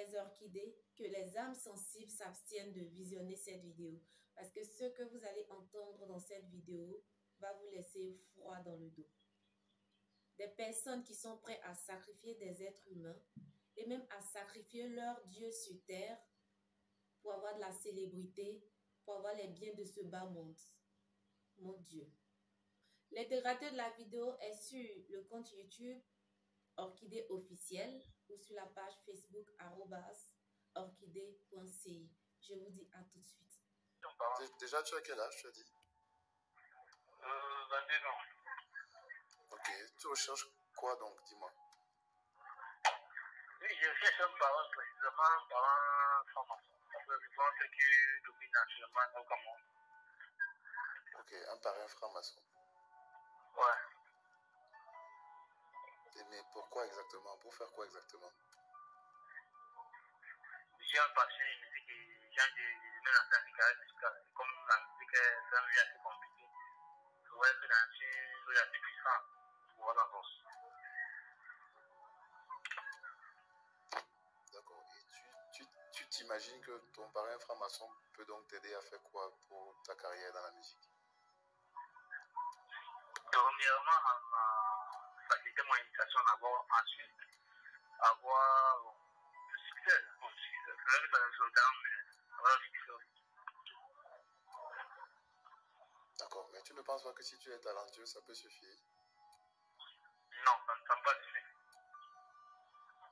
les orchidées, que les âmes sensibles s'abstiennent de visionner cette vidéo. Parce que ce que vous allez entendre dans cette vidéo va vous laisser froid dans le dos. Des personnes qui sont prêtes à sacrifier des êtres humains et même à sacrifier leur Dieu sur terre pour avoir de la célébrité, pour avoir les biens de ce bas monde. Mon Dieu. L'intégralité de la vidéo est sur le compte YouTube Orchidée officielle ou sur la page Facebook @orchidée.ci. Je vous dis à tout de suite. Déjà, tu as quel âge, tu as dit? 22 ans. Ok, tu recherches quoi donc, dis-moi? Oui, je cherche un parent précisément, un parent franc-maçon. Parce que c'est souvent ce qui domine actuellement dans le Cameroun. Ok, un parrain franc-maçon. Ouais. Mais pourquoi exactement? Pour faire quoi exactement? Je suis un passionné de musique et j'ai de la carrière musicale. Comme la musique est un milieu assez compliqué, je vois que dans une milieu assez puissant, pour voir la force. D'accord. Et tu t'imagines que ton parrain franc-maçon peut donc t'aider à faire quoi pour ta carrière dans la musique? Premièrement, à faciliter mon initiation d'abord, ensuite avoir le succès. Bon, le succès. C'est vrai que ça ne se regarde, mais avoir le succès aussi. D'accord, mais tu ne penses pas que si tu es talentueux, ça peut suffire? Non, ça ne semble pas suffire.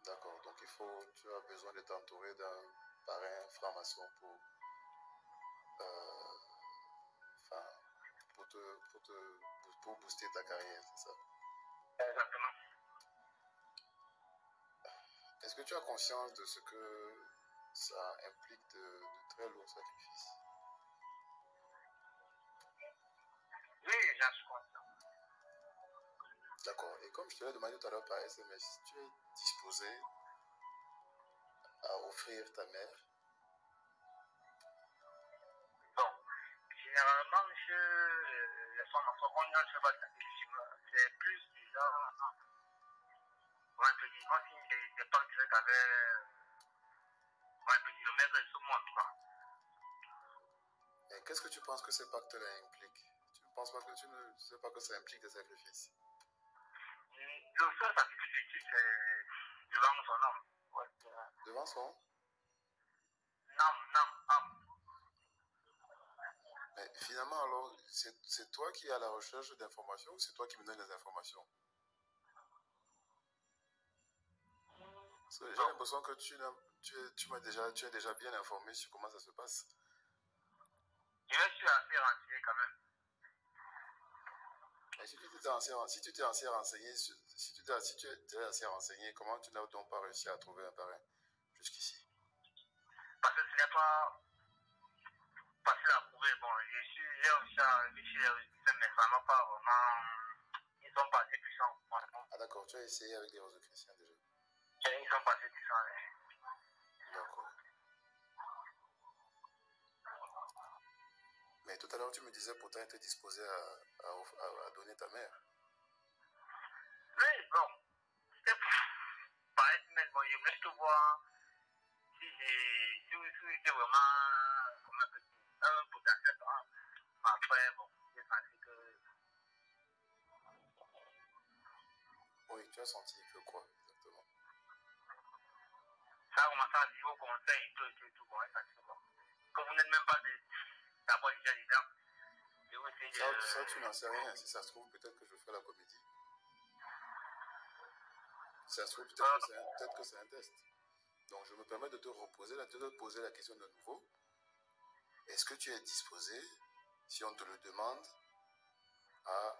D'accord, donc tu as besoin de t'entourer d'un parrain franc-maçon pour booster ta carrière, c'est ça? Exactement. Est-ce que tu as conscience de ce que ça implique de très lourds sacrifices? Oui, j'en suis conscient. D'accord, et comme je te l'ai demandé tout à l'heure par SMS, tu es disposé à offrir ta mère? Bon, généralement, monsieur, les formations, on ne se bat c'est plus du genre, on peut dire, moi, si des pas direct avec, on peut dire, le maître de ce monde, quoi. Et qu'est-ce que tu penses que ces pactes-là impliquent? Tu ne penses pas que tu ne sais pas que ça implique des sacrifices? Le seul sacrifice utile, c'est devant son homme. Ouais, devant son? Non, non. Mais finalement, alors, c'est toi qui es à la recherche d'informations ou c'est toi qui me donnes les informations? J'ai l'impression que tu es déjà bien informé sur comment ça se passe. Je suis assez renseigné quand même. Et si tu t'es assez renseigné, comment tu n'as donc pas réussi à trouver un parrain jusqu'ici? Parce que ce n'est pas facile à trouver. Bon, j'ai aussi réfléchi, mais ça n'a pas vraiment. Ils sont pas assez puissants. Ah d'accord, tu as essayé avec les réseaux chrétiens déjà? Ils sont pas assez puissants. D'accord. Mais tout à l'heure, tu me disais pourtant être disposé à donner ta mère. Oui, bon. C'était pas être mais bon, je voulais juste voir si j'ai vraiment un potentiel. Après, bon, j'ai senti que. Oui, tu as senti que quoi exactement? Ça a commencé à dire au conseil et tout, bon, ça c'est bon. Comme vous n'êtes même pas d'abord déjà dedans. Ça, tu n'en sais rien. Si ça se trouve, peut-être que je fais la comédie. Si ça se trouve, peut-être que c'est un test. Donc, je me permets de te poser la question de nouveau. Est-ce que tu es disposé, si on te le demande, à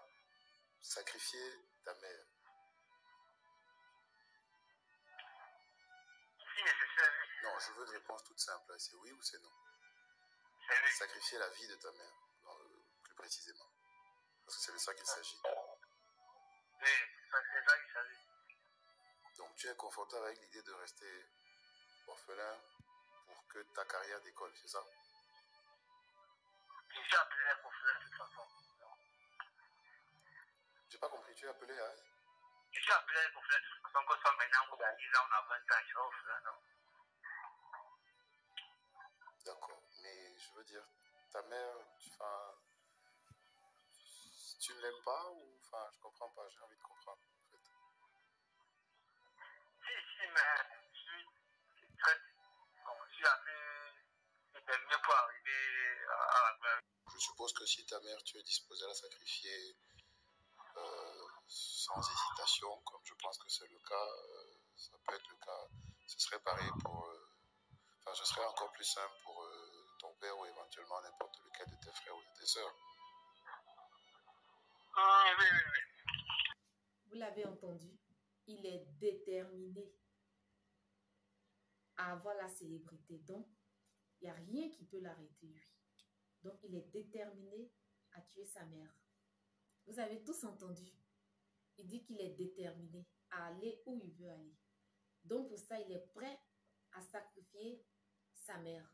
sacrifier ta mère? Si nécessaire. Non, je veux une réponse toute simple. C'est oui ou c'est non? C'est oui. Sacrifier la vie de ta mère, plus précisément. Parce que c'est de ça qu'il s'agit. Oui, c'est ça qu'il s'agit. Donc, tu es confortable avec l'idée de rester orphelin pour que ta carrière décolle, c'est ça? Je suis appelé à être orphelin de toute façon. J'ai pas compris, tu es appelé à... Je suis appelé à être orphelin de toute façon, que ça maintenant, ou dans 10 ans, on a 20 ans, je suis orphelin, non? dire, ta mère, enfin, tu ne l'aimes pas ou, enfin, je comprends pas, j'ai envie de comprendre, en fait. Si, mais je suis très, bon, je suis assez déterminé pour arriver à la mère. Je suppose que si ta mère, tu es disposé à la sacrifier sans hésitation, comme je pense que c'est le cas, ça peut être le cas, ce serait pareil pour, enfin, ce serait encore plus simple pour ton père ou éventuellement n'importe lequel de tes frères ou de tes sœurs. Oui, oui, oui. Vous l'avez entendu, il est déterminé à avoir la célébrité. Donc, il n'y a rien qui peut l'arrêter, lui. Donc, il est déterminé à tuer sa mère. Vous avez tous entendu. Il dit qu'il est déterminé à aller où il veut aller. Donc, pour ça, il est prêt à sacrifier sa mère.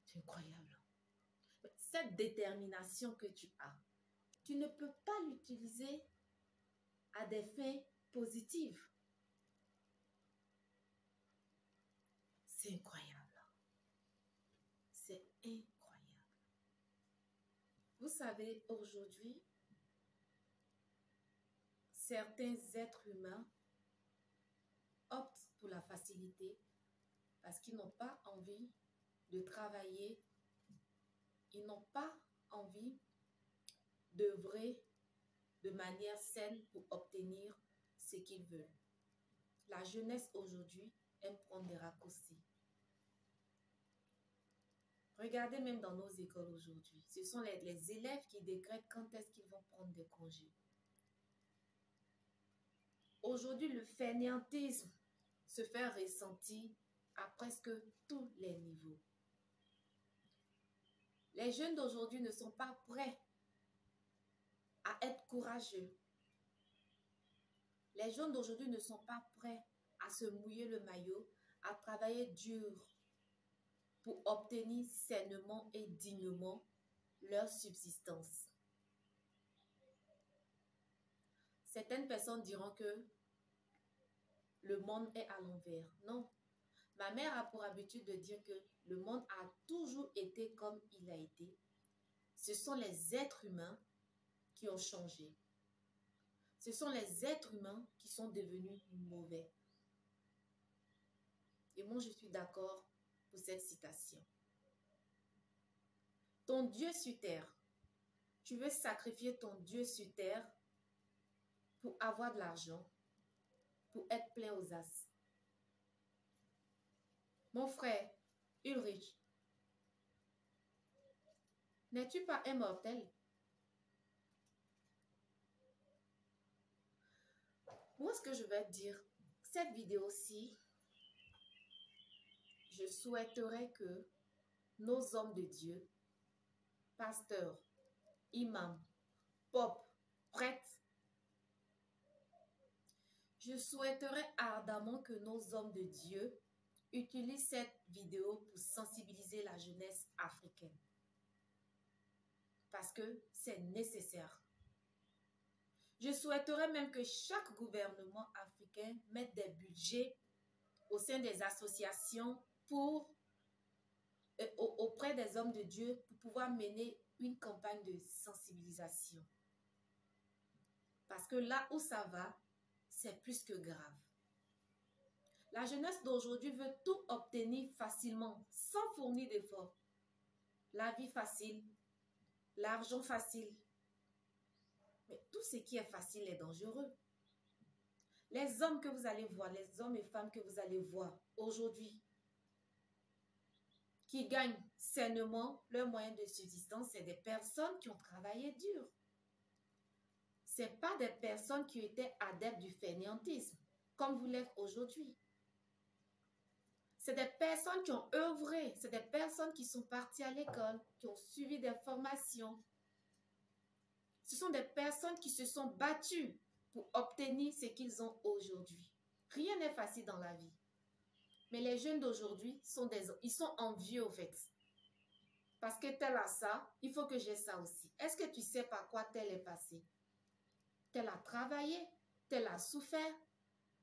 C'est incroyable. Cette détermination que tu as, tu ne peux pas l'utiliser à des fins positives. C'est incroyable. C'est incroyable. Vous savez, aujourd'hui, certains êtres humains optent pour la facilité parce qu'ils n'ont pas envie de travailler. Ils n'ont pas envie d'œuvrer de manière saine pour obtenir ce qu'ils veulent. La jeunesse aujourd'hui aime prendre des raccourcis. Regardez même dans nos écoles aujourd'hui. Ce sont les élèves qui décrètent quand est-ce qu'ils vont prendre des congés. Aujourd'hui, le fainéantisme se fait ressentir à presque tous les niveaux. Les jeunes d'aujourd'hui ne sont pas prêts à être courageux. Les jeunes d'aujourd'hui ne sont pas prêts à se mouiller le maillot, à travailler dur pour obtenir sainement et dignement leur subsistance. Certaines personnes diront que le monde est à l'envers. Non. Ma mère a pour habitude de dire que le monde a toujours été comme il a été. Ce sont les êtres humains qui ont changé. Ce sont les êtres humains qui sont devenus mauvais. Et moi, je suis d'accord pour cette citation. Ton Dieu sur terre, tu veux sacrifier ton Dieu sur terre pour avoir de l'argent, pour être plein aux as. Mon frère, Ulrich, n'es-tu pas immortel? Moi, ce que je vais te dire, cette vidéo-ci, je souhaiterais que nos hommes de Dieu, pasteurs, imams, popes, prêtres, je souhaiterais ardemment que nos hommes de Dieu utilisent cette vidéo pour sensibiliser la jeunesse africaine. Parce que c'est nécessaire. Je souhaiterais même que chaque gouvernement africain mette des budgets au sein des associations auprès des hommes de Dieu pour pouvoir mener une campagne de sensibilisation. Parce que là où ça va, c'est plus que grave. La jeunesse d'aujourd'hui veut tout obtenir facilement, sans fournir d'efforts. La vie facile, l'argent facile. Mais tout ce qui est facile est dangereux. Les hommes que vous allez voir, les hommes et femmes que vous allez voir aujourd'hui, qui gagnent sainement leurs moyens de subsistance, c'est des personnes qui ont travaillé dur. Ce n'est pas des personnes qui étaient adeptes du fainéantisme, comme vous l'êtes aujourd'hui. C'est des personnes qui ont œuvré, c'est des personnes qui sont parties à l'école, qui ont suivi des formations. Ce sont des personnes qui se sont battues pour obtenir ce qu'ils ont aujourd'hui. Rien n'est facile dans la vie. Mais les jeunes d'aujourd'hui, ils sont envieux au fait. Parce que tel a ça, il faut que j'ai ça aussi. Est-ce que tu sais par quoi tel est passé? Tel a travaillé, tel a souffert,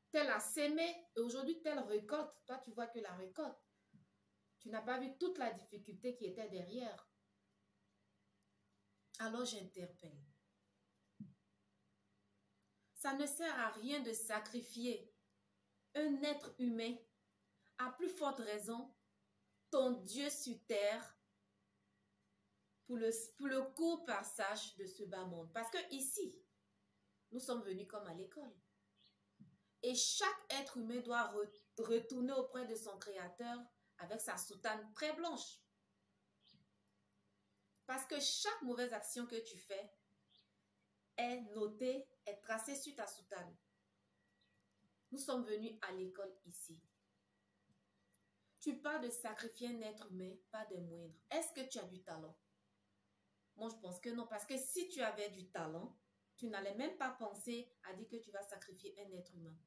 tel a sémé, et aujourd'hui tel récolte. Toi, tu vois que la récolte. Tu n'as pas vu toute la difficulté qui était derrière. Alors j'interpelle. Ça ne sert à rien de sacrifier un être humain, à plus forte raison, ton Dieu sur terre, pour le court passage de ce bas monde. Parce que ici, nous sommes venus comme à l'école. Et chaque être humain doit retourner auprès de son Créateur avec sa soutane très blanche. Parce que chaque mauvaise action que tu fais est notée, est tracée sur ta soutane. Nous sommes venus à l'école ici. Tu parles de sacrifier un être humain, pas des moindres. Est-ce que tu as du talent? Moi, je pense que non. Parce que si tu avais du talent, tu n'allais même pas penser à dire que tu vas sacrifier un être humain.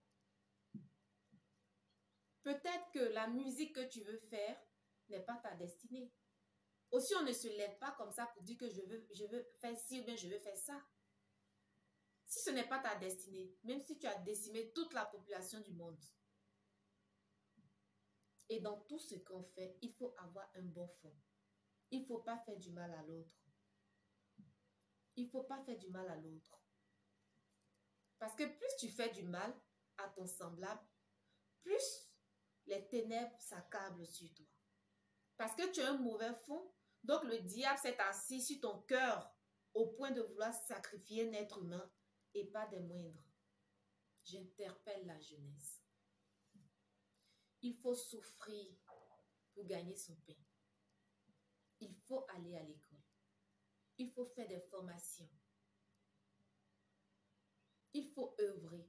Peut-être que la musique que tu veux faire n'est pas ta destinée. Aussi, on ne se lève pas comme ça pour dire que je veux faire ci ou bien je veux faire ça. Si ce n'est pas ta destinée, même si tu as décimé toute la population du monde, et dans tout ce qu'on fait, il faut avoir un bon fond. Il ne faut pas faire du mal à l'autre. Il ne faut pas faire du mal à l'autre. Parce que plus tu fais du mal à ton semblable, plus les ténèbres s'accablent sur toi. Parce que tu as un mauvais fond, donc le diable s'est assis sur ton cœur au point de vouloir sacrifier un être humain et pas des moindres. J'interpelle la jeunesse. Il faut souffrir pour gagner son pain. Il faut aller à l'école. Il faut faire des formations. Il faut œuvrer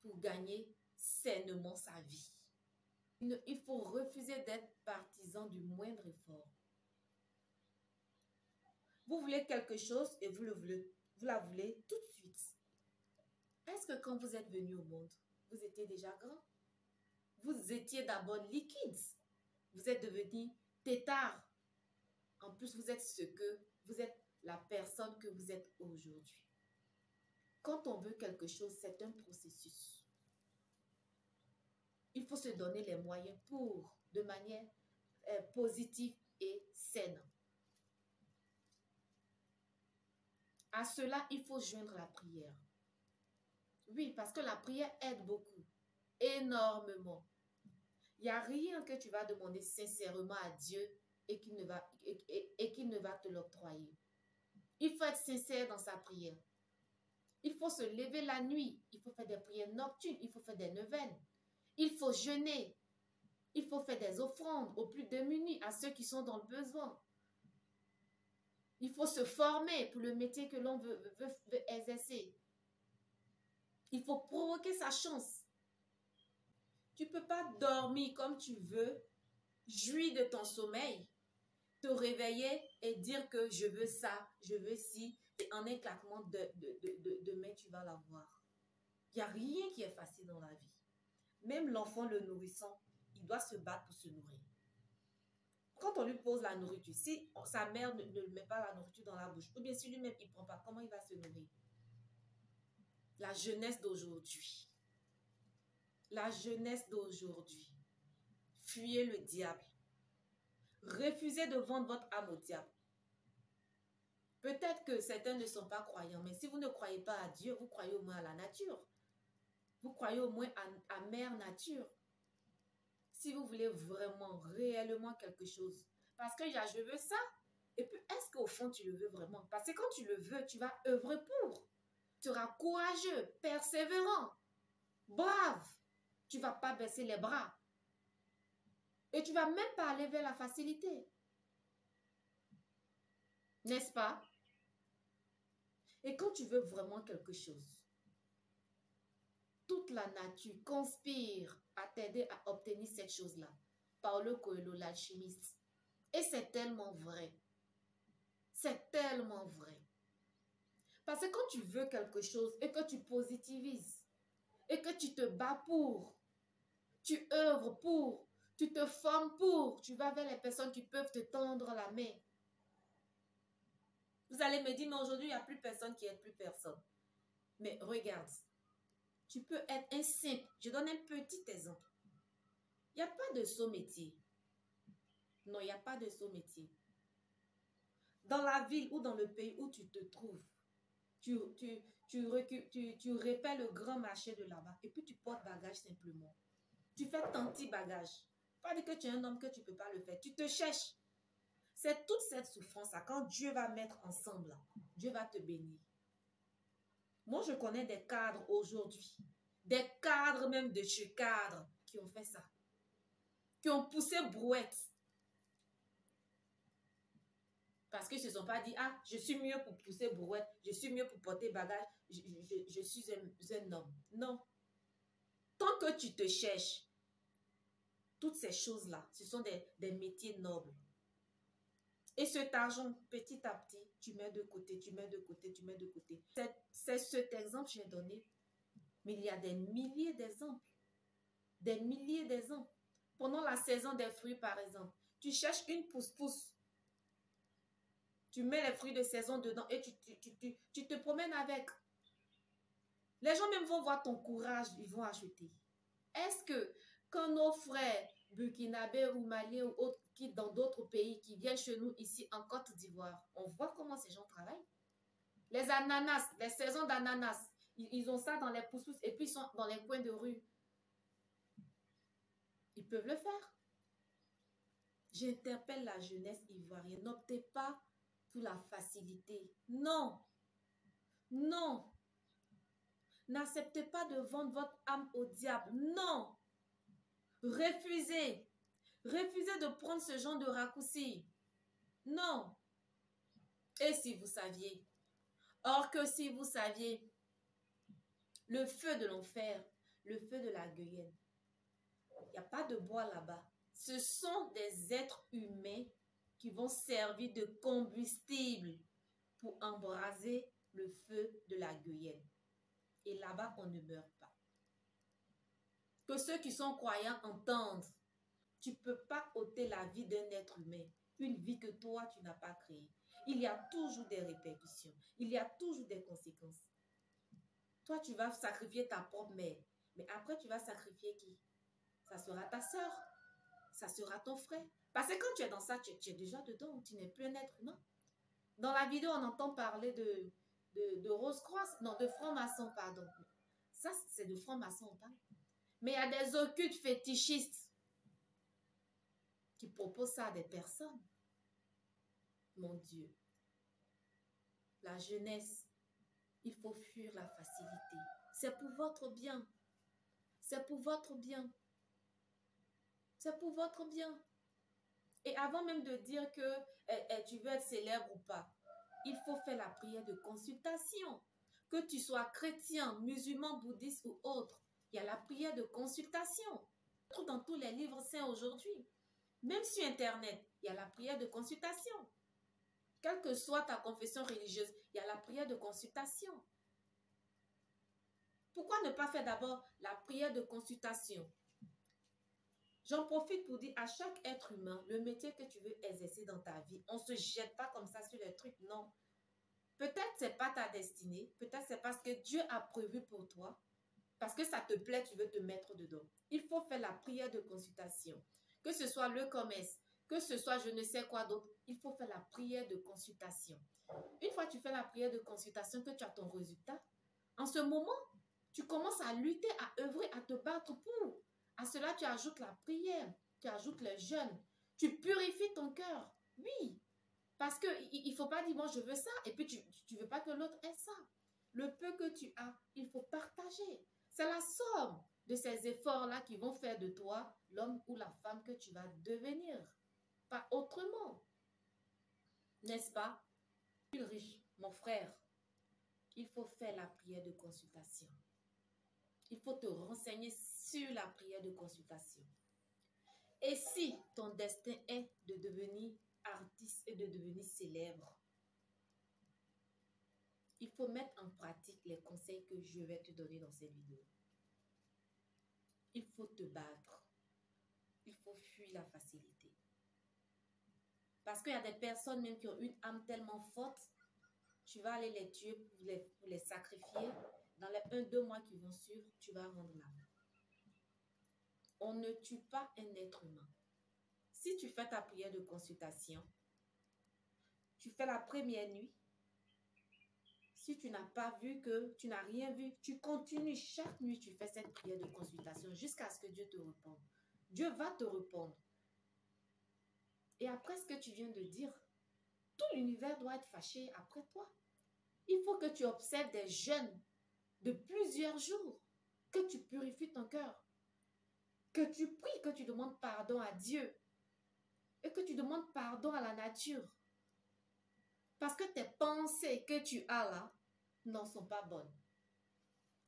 pour gagner sainement sa vie. Il faut refuser d'être partisan du moindre effort. Vous voulez quelque chose et vous la voulez tout de suite. Est-ce que quand vous êtes venu au monde, vous étiez déjà grand? Vous étiez d'abord liquide. Vous êtes devenu tétard. En plus, vous êtes la personne que vous êtes aujourd'hui. Quand on veut quelque chose, c'est un processus. Il faut se donner les moyens pour, de manière positive et saine. À cela, il faut joindre la prière. Oui, parce que la prière aide beaucoup, énormément. Il n'y a rien que tu vas demander sincèrement à Dieu et qu'il ne va te l'octroyer. Il faut être sincère dans sa prière. Il faut se lever la nuit. Il faut faire des prières nocturnes. Il faut faire des neuvaines. Il faut jeûner. Il faut faire des offrandes aux plus démunis, à ceux qui sont dans le besoin. Il faut se former pour le métier que l'on veut exercer. Il faut provoquer sa chance. Tu ne peux pas dormir comme tu veux, jouir de ton sommeil, te réveiller et dire que je veux ça, je veux ci, et en un claquement de main, tu vas l'avoir. Il n'y a rien qui est facile dans la vie. Même l'enfant le nourrissant, il doit se battre pour se nourrir. Quand on lui pose la nourriture, si sa mère ne met pas la nourriture dans la bouche, ou bien si lui-même il ne prend pas, comment il va se nourrir? La jeunesse d'aujourd'hui. La jeunesse d'aujourd'hui. Fuyez le diable. Refusez de vendre votre âme au diable. Peut-être que certains ne sont pas croyants, mais si vous ne croyez pas à Dieu, vous croyez au moins à la nature. Vous croyez au moins à Mère Nature. Si vous voulez vraiment, réellement quelque chose. Parce que je veux ça. Et puis, est-ce qu'au fond, tu le veux vraiment? Parce que quand tu le veux, tu vas œuvrer pour. Tu seras courageux, persévérant, brave. Tu ne vas pas baisser les bras. Et tu ne vas même pas aller vers la facilité. N'est-ce pas? Et quand tu veux vraiment quelque chose, toute la nature conspire à t'aider à obtenir cette chose-là. Paulo Coelho, l'alchimiste. Et c'est tellement vrai. C'est tellement vrai. Parce que quand tu veux quelque chose et que tu positivises, et que tu te bats pour, tu œuvres pour, tu te formes pour, tu vas vers les personnes qui peuvent te tendre la main. Vous allez me dire, mais aujourd'hui, il n'y a plus personne qui aide plus personne. Mais regarde, tu peux être un simple. Je donne un petit exemple. Il n'y a pas de saut métier. Non, il n'y a pas de saut métier. Dans la ville ou dans le pays où tu te trouves, tu répètes le grand marché de là-bas et puis tu portes bagage simplement. Tu fais ton petit bagage. Pas dire que tu es un homme que tu ne peux pas le faire. Tu te cherches. C'est toute cette souffrance-là. Quand Dieu va mettre ensemble, Dieu va te bénir. Moi, je connais des cadres aujourd'hui. Des cadres même de chez cadres qui ont fait ça. Qui ont poussé brouette. Parce qu'ils ne se sont pas dit, ah, je suis mieux pour pousser brouette, je suis mieux pour porter bagage, je suis un homme. Non. Tant que tu te cherches, toutes ces choses-là, ce sont des métiers nobles. Et cet argent, petit à petit, tu mets de côté, tu mets de côté, tu mets de côté. C'est cet exemple que j'ai donné. Mais il y a des milliers d'exemples. Des milliers d'exemples. Pendant la saison des fruits, par exemple, tu cherches une pousse-pousse. Tu mets les fruits de saison dedans et tu te promènes avec. Les gens même vont voir ton courage, ils vont acheter. Est-ce que quand nos frères burkinabés ou maliens ou autres qui dans d'autres pays qui viennent chez nous ici en Côte d'Ivoire, on voit comment ces gens travaillent? Les ananas, les saisons d'ananas, ils ont ça dans les pousses-pousses et puis ils sont dans les coins de rue. Ils peuvent le faire. J'interpelle la jeunesse ivoirienne. N'optez pas pour la facilité. Non. Non. N'acceptez pas de vendre votre âme au diable. Non. Refusez. Refusez de prendre ce genre de raccourci. Non. Et si vous saviez? Or que si vous saviez, le feu de l'enfer, le feu de la Guyenne, il n'y a pas de bois là-bas. Ce sont des êtres humains qui vont servir de combustible pour embraser le feu de la Guyenne. Et là-bas, on ne meurt pas. Que ceux qui sont croyants entendent. Tu ne peux pas ôter la vie d'un être humain, une vie que toi, tu n'as pas créée. Il y a toujours des répercussions. Il y a toujours des conséquences. Toi, tu vas sacrifier ta propre mère. Mais après, tu vas sacrifier qui? Ça sera ta soeur. Ça sera ton frère. Parce que quand tu es dans ça, tu es déjà dedans. Tu n'es plus un être humain. Dans la vidéo, on entend parler de Rose-Croix. Non, de franc-maçon, pardon. Ça, c'est de franc-maçon, on parle. Mais il y a des occultes fétichistes qui proposent ça à des personnes. Mon Dieu. La jeunesse, il faut fuir la facilité. C'est pour votre bien. C'est pour votre bien. C'est pour votre bien. Et avant même de dire que tu veux être célèbre ou pas, il faut faire la prière de consultation. Que tu sois chrétien, musulman, bouddhiste ou autre, il y a la prière de consultation. Dans tous les livres saints aujourd'hui. Même sur Internet, il y a la prière de consultation. Quelle que soit ta confession religieuse, il y a la prière de consultation. Pourquoi ne pas faire d'abord la prière de consultation? J'en profite pour dire à chaque être humain, le métier que tu veux exercer dans ta vie, on ne se jette pas comme ça sur les trucs, non. Peut-être ce n'est pas ta destinée, peut-être c'est parce que Dieu a prévu pour toi, parce que ça te plaît, tu veux te mettre dedans. Il faut faire la prière de consultation. Que ce soit le commerce, que ce soit je ne sais quoi d'autre, il faut faire la prière de consultation. Une fois que tu fais la prière de consultation, que tu as ton résultat, en ce moment, tu commences à lutter, à œuvrer, à te battre pour. À cela, tu ajoutes la prière, tu ajoutes le jeûne, tu purifies ton cœur. Oui, parce qu'il ne faut pas dire, moi je veux ça, et puis tu ne veux pas que l'autre ait ça. Le peu que tu as, il faut partager. C'est la somme de ces efforts-là qui vont faire de toi l'homme ou la femme que tu vas devenir. Pas autrement. N'est-ce pas? Ulrich, mon frère, il faut faire la prière de consultation. Il faut te renseigner sur la prière de consultation. Et si ton destin est de devenir artiste et de devenir célèbre, il faut mettre en pratique les conseils que je vais te donner dans cette vidéo. Il faut te battre. Il faut fuir la facilité. Parce qu'il y a des personnes même qui ont une âme tellement forte, tu vas aller les tuer pour les sacrifier. Dans les 1-2 mois qui vont suivre, tu vas rendre l'âme. On ne tue pas un être humain. Si si tu fais ta prière de consultation, tu fais la première nuit. Si tu n'as pas vu, que tu n'as rien vu, tu continues chaque nuit, tu fais cette prière de consultation jusqu'à ce que Dieu te réponde. Dieu va te répondre. Et après ce que tu viens de dire, tout l'univers doit être fâché après toi. Il faut que tu observes des jeûnes de plusieurs jours, que tu purifies ton cœur, que tu pries, que tu demandes pardon à Dieu et que tu demandes pardon à la nature. Parce que tes pensées que tu as là n'en sont pas bonnes.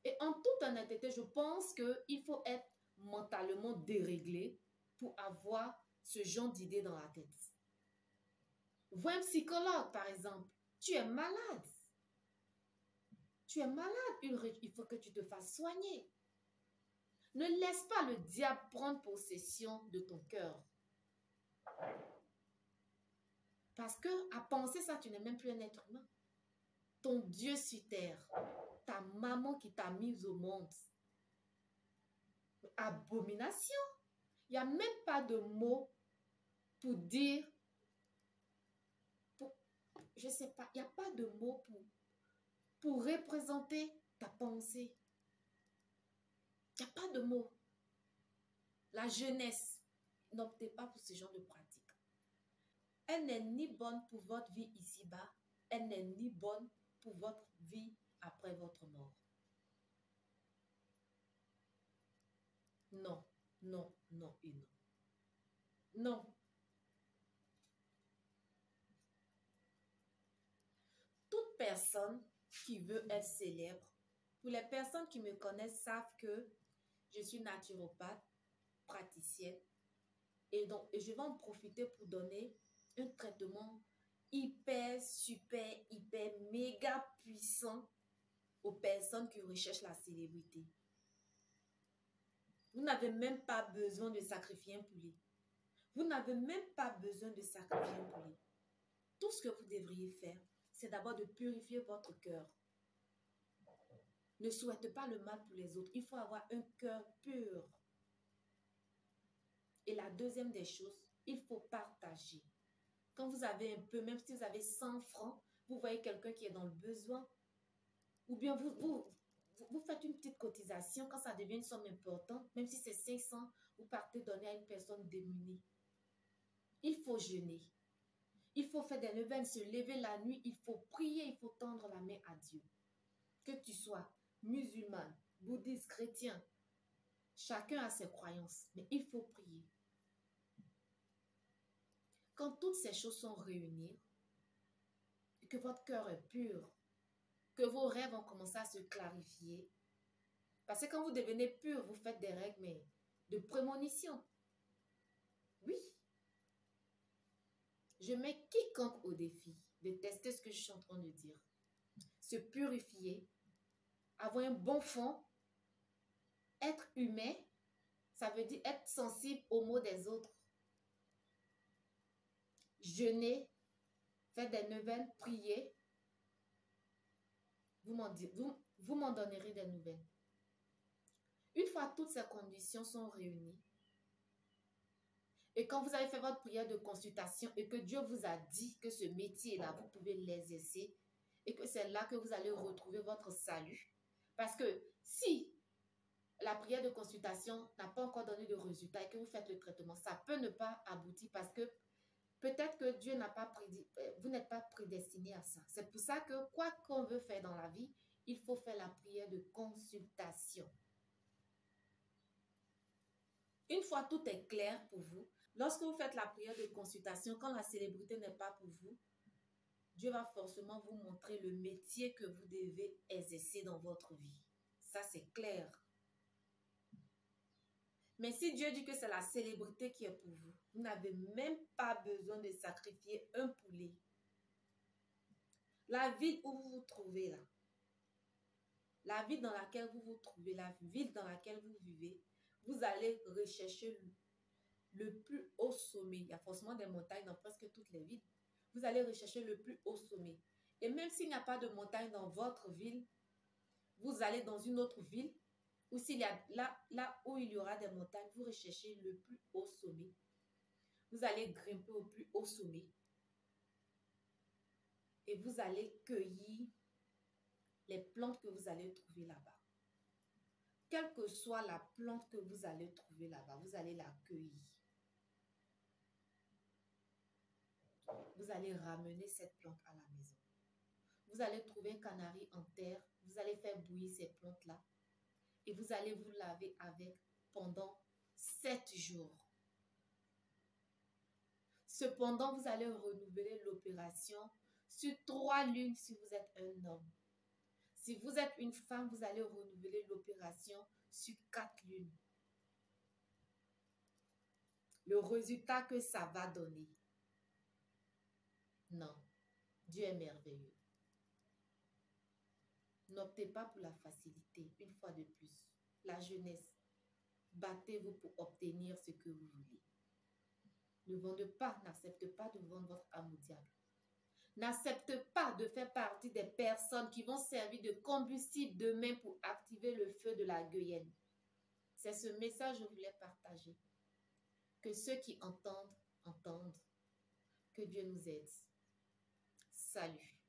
Et en toute honnêteté, je pense qu'il faut être mentalement déréglé pour avoir ce genre d'idées dans la tête. Vois un psychologue, par exemple. Tu es malade. Tu es malade, il faut que tu te fasses soigner. Ne laisse pas le diable prendre possession de ton cœur. Parce que à penser ça, tu n'es même plus un être humain. Ton Dieu sur terre, ta maman qui t'a mise au monde. Abomination. Il n'y a même pas de mots pour dire, je ne sais pas, il n'y a pas de mots pour représenter ta pensée. Il n'y a pas de mots. La jeunesse, n'optez pas pour ce genre de pratique. Elle n'est ni bonne pour votre vie ici-bas, elle n'est ni bonne pour votre vie après votre mort. Non, non, non et non. Non. Toute personne qui veut être célèbre, pour les personnes qui me connaissent savent que je suis naturopathe, praticienne, et je vais en profiter pour donner un traitement hyper, super, hyper, méga puissant aux personnes qui recherchent la célébrité. Vous n'avez même pas besoin de sacrifier un poulet. Vous n'avez même pas besoin de sacrifier un poulet. Tout ce que vous devriez faire, c'est d'abord de purifier votre cœur. Ne souhaitez pas le mal pour les autres. Il faut avoir un cœur pur. Et la deuxième des choses, il faut partager. Quand vous avez un peu, même si vous avez 100 francs, vous voyez quelqu'un qui est dans le besoin, ou bien vous faites une petite cotisation, quand ça devient une somme importante, même si c'est 500, vous partez donner à une personne démunie. Il faut jeûner. Il faut faire des neuvaines, se lever la nuit, il faut prier, il faut tendre la main à Dieu. Que tu sois musulman, bouddhiste, chrétien, chacun a ses croyances, mais il faut prier. Quand toutes ces choses sont réunies, que votre cœur est pur, que vos rêves vont commencer à se clarifier, parce que quand vous devenez pur, vous faites des règles, mais de prémonition. Oui. Je mets quiconque au défi de tester ce que je suis en train de dire. Se purifier, avoir un bon fond, être humain, ça veut dire être sensible aux maux des autres. Jeûner, faire des neuvaines, prier. Vous m'en donnerez des nouvelles. Une fois toutes ces conditions sont réunies, et quand vous avez fait votre prière de consultation et que Dieu vous a dit que ce métier-là, vous pouvez l'exercer et que c'est là que vous allez retrouver votre salut. Parce que si la prière de consultation n'a pas encore donné de résultat et que vous faites le traitement, ça peut ne pas aboutir parce que peut-être que Dieu n'a pas vous n'êtes pas prédestiné à ça. C'est pour ça que quoi qu'on veut faire dans la vie, il faut faire la prière de consultation. Une fois tout est clair pour vous, lorsque vous faites la prière de consultation, quand la célébrité n'est pas pour vous, Dieu va forcément vous montrer le métier que vous devez exercer dans votre vie. Ça, c'est clair. Mais si Dieu dit que c'est la célébrité qui est pour vous, vous n'avez même pas besoin de sacrifier un poulet. La ville où vous vous trouvez là, la ville dans laquelle vous vous trouvez, la ville dans laquelle vous vivez, vous allez rechercher le plus haut sommet. Il y a forcément des montagnes dans presque toutes les villes. Vous allez rechercher le plus haut sommet. Et même s'il n'y a pas de montagne dans votre ville, vous allez dans une autre ville, ou s'il y a là où il y aura des montagnes, vous recherchez le plus haut sommet. Vous allez grimper au plus haut sommet. Et vous allez cueillir les plantes que vous allez trouver là-bas. Quelle que soit la plante que vous allez trouver là-bas, vous allez la cueillir. Vous allez ramener cette plante à la maison. Vous allez trouver un canari en terre. Vous allez faire bouillir ces plantes-là. Et vous allez vous laver avec pendant 7 jours. Cependant, vous allez renouveler l'opération sur 3 lunes si vous êtes un homme. Si vous êtes une femme, vous allez renouveler l'opération sur 4 lunes. Le résultat que ça va donner. Non, Dieu est merveilleux. N'optez pas pour la facilité, une fois de plus. La jeunesse, battez-vous pour obtenir ce que vous voulez. Ne vendez pas, n'acceptez pas de vendre votre âme au diable. N'acceptez pas de faire partie des personnes qui vont servir de combustible demain pour activer le feu de la gueuyenne. C'est ce message que je voulais partager. Que ceux qui entendent, entendent. Que Dieu nous aide. Salut.